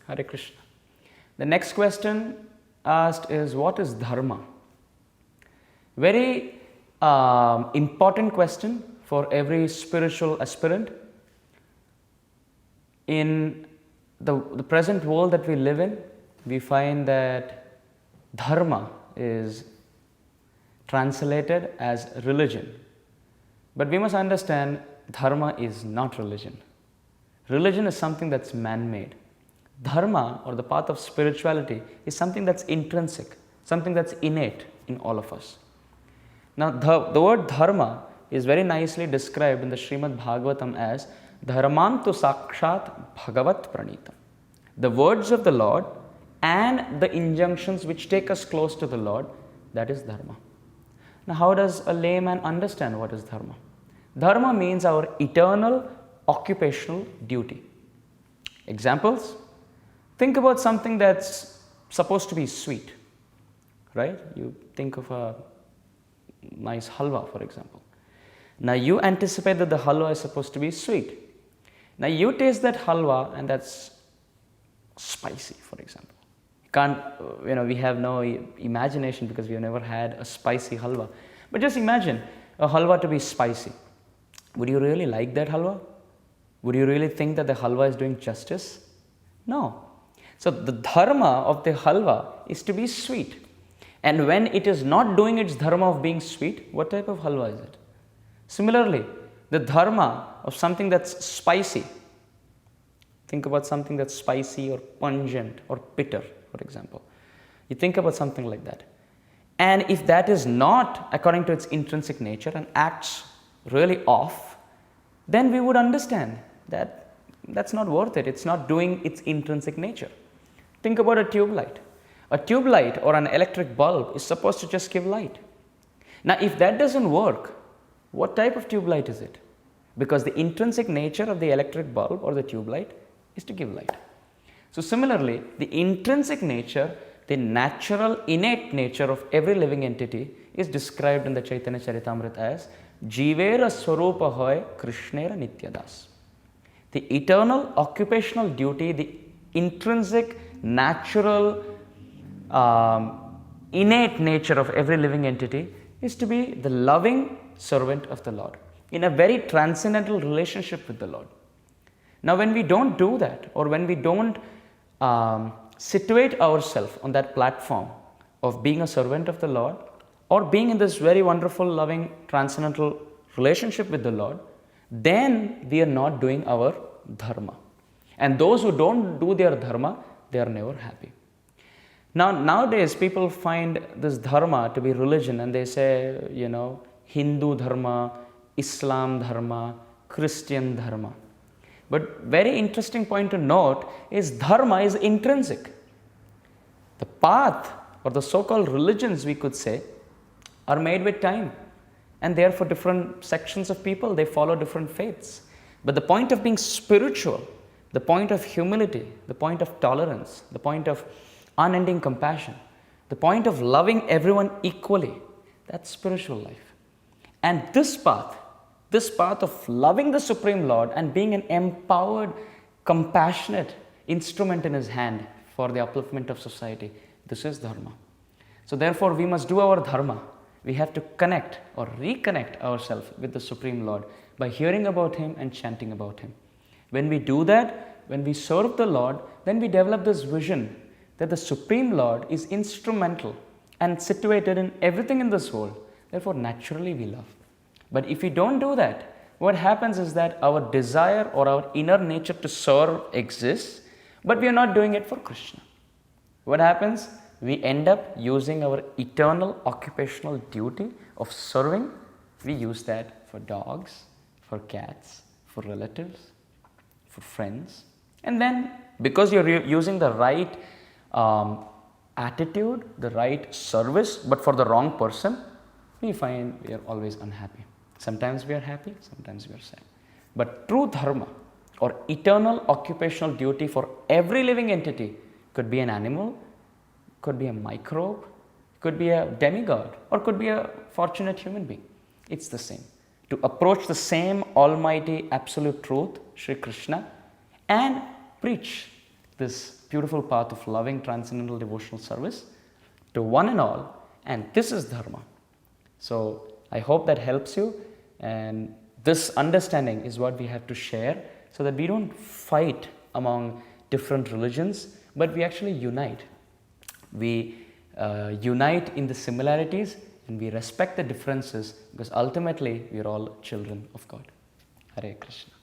Hare Krishna. The next question asked is, what is Dharma? Very important question for every spiritual aspirant. In the present world that we live in, we find that Dharma is translated as religion. But we must understand Dharma is not religion. Religion is something that's man-made. Dharma, or the path of spirituality, is something that's intrinsic, something that's innate in all of us. Now, the word Dharma is very nicely described in the Srimad Bhagavatam as Dharmantu Sakshat Bhagavat Pranita. The words of the Lord and the injunctions which take us close to the Lord, that is Dharma. Now, how does a layman understand what is Dharma? Dharma means our eternal occupational duty. Examples? Think about something that's supposed to be sweet, right? You think of a nice halwa, for example. Now, you anticipate that the halwa is supposed to be sweet. Now, you taste that halwa and that's spicy, for example. We have no imagination because we have never had a spicy halwa. But just imagine a halwa to be spicy. Would you really like that halwa? Would you really think that the halwa is doing justice? No. So, the dharma of the halwa is to be sweet. And when it is not doing its dharma of being sweet, what type of halwa is it? Similarly, the dharma of something that's spicy. Think about something that's spicy or pungent or bitter, for example. You think about something like that. And if that is not according to its intrinsic nature and acts really off, then we would understand that that's not worth it. It's not doing its intrinsic nature. Think about a tube light. A tube light or an electric bulb is supposed to just give light. Now, if that doesn't work, what type of tube light is it? Because the intrinsic nature of the electric bulb or the tube light is to give light. So, similarly, the intrinsic nature, the natural, innate nature of every living entity is described in the Chaitanya Charitamrita as Jivera Swarupa Hoy Krishnera Nityadas. The eternal occupational duty, the intrinsic, natural, innate nature of every living entity is to be the loving servant of the Lord in a very transcendental relationship with the Lord. Now, when we don't do that, or when we don't situate ourselves on that platform of being a servant of the Lord, or being in this very wonderful, loving, transcendental relationship with the Lord, then we are not doing our dharma. And those who don't do their dharma, they are never happy. Now, nowadays, people find this dharma to be religion, and they say, Hindu dharma, Islam dharma, Christian dharma. But very interesting point to note is dharma is intrinsic. The path, or the so-called religions, we could say, are made with time. And they are for different sections of people. They follow different faiths. But the point of being spiritual, the point of humility, the point of tolerance, the point of unending compassion, the point of loving everyone equally, that's spiritual life. And this path of loving the Supreme Lord and being an empowered, compassionate instrument in His hand for the upliftment of society, this is dharma. So therefore, we must do our dharma. We have to connect or reconnect ourselves with the Supreme Lord by hearing about Him and chanting about Him. When we do that, when we serve the Lord, then we develop this vision that the Supreme Lord is instrumental and situated in everything in this world. Therefore, naturally we love. But if we don't do that, what happens is that our desire or our inner nature to serve exists, but we are not doing it for Krishna. What happens? We end up using our eternal occupational duty of serving. We use that for dogs, for cats, for relatives, for friends. And then, because you're using the right attitude, the right service, but for the wrong person, we find we are always unhappy. Sometimes we are happy, sometimes we are sad. But true dharma, or eternal occupational duty for every living entity, could be an animal, could be a microbe, could be a demigod, or could be a fortunate human being. It's the same. To approach the same almighty absolute truth, Sri Krishna, and preach this beautiful path of loving transcendental devotional service to one and all, and this is Dharma. So I hope that helps you, and this understanding is what we have to share so that we don't fight among different religions, but we actually unite. We unite in the similarities and we respect the differences, because ultimately we are all children of God. Hare Krishna.